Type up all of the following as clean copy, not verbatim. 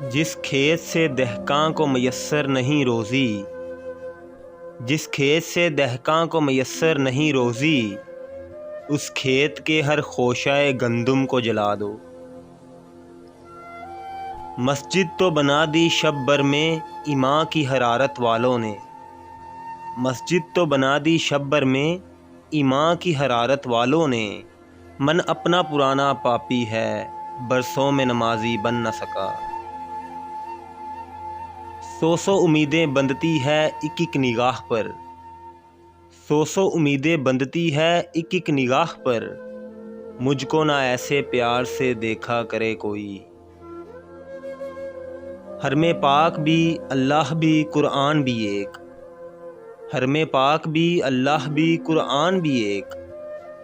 جس کھیت سے دہقاں کو میسر نہیں روزی، جس کھیت سے دہقاں کو میسر نہیں روزی، اس کھیت کے ہر خوشۂ گندم کو جلا دو۔ مسجد تو بنا دی شب بر میں ایماں کی حرارت والوں نے، مسجد تو بنا دی شب بر میں ایماں کی حرارت والوں نے، من اپنا پرانا پاپی ہے برسوں میں نمازی بن نہ سکا۔ سو امیدیں بندتی ہے ایک ایک نگاہ پر، سو امیدیں بندتی ہے ایک ایک نگاہ پر، مجھ کو نہ ایسے پیار سے دیکھا کرے کوئی۔ حرم پاک بھی اللہ بھی قرآن بھی ایک، حرم پاک بھی اللہ بھی قرآن بھی ایک،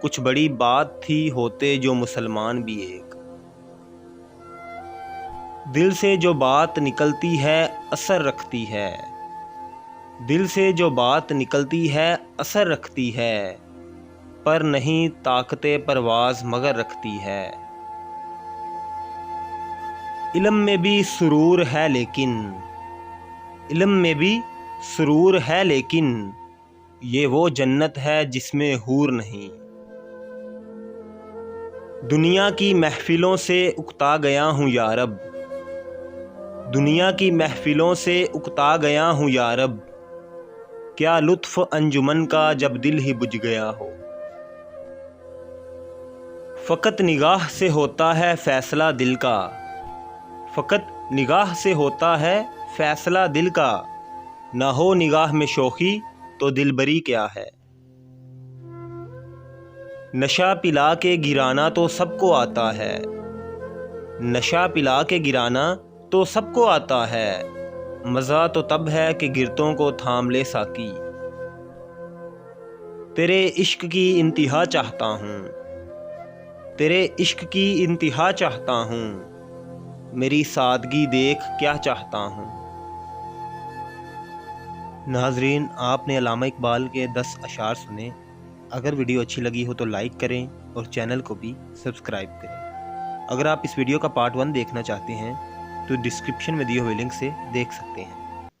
کچھ بڑی بات تھی ہوتے جو مسلمان بھی ایک۔ دل سے جو بات نکلتی ہے اثر رکھتی ہے، دل سے جو بات نکلتی ہے اثر رکھتی ہے، پر نہیں طاقت پرواز مگر رکھتی ہے۔ علم میں بھی سرور ہے لیکن، علم میں بھی سرور ہے لیکن، یہ وہ جنت ہے جس میں حور نہیں۔ دنیا کی محفلوں سے اکتا گیا ہوں یا رب، دنیا کی محفلوں سے اکتا گیا ہوں یا رب، کیا لطف انجمن کا جب دل ہی بجھ گیا ہو۔ فقط نگاہ سے ہوتا ہے فیصلہ دل کا، فقط نگاہ سے ہوتا ہے فیصلہ دل کا، نہ ہو نگاہ میں شوخی تو دلبری کیا ہے۔ نشہ پلا کے گرانا تو سب کو آتا ہے، نشہ پلا کے گرانا تو سب کو آتا ہے، مزہ تو تب ہے کہ گرتوں کو تھام لے ساقی۔ تیرے عشق کی انتہا چاہتا ہوں، تیرے عشق کی انتہا چاہتا ہوں، میری سادگی دیکھ کیا چاہتا ہوں۔ ناظرین، آپ نے علامہ اقبال کے 10 اشعار سنے۔ اگر ویڈیو اچھی لگی ہو تو لائک کریں اور چینل کو بھی سبسکرائب کریں۔ اگر آپ اس ویڈیو کا پارٹ 1 دیکھنا چاہتے ہیں تو ڈسکرپشن میں دیے ہوئے لنک سے دیکھ سکتے ہیں۔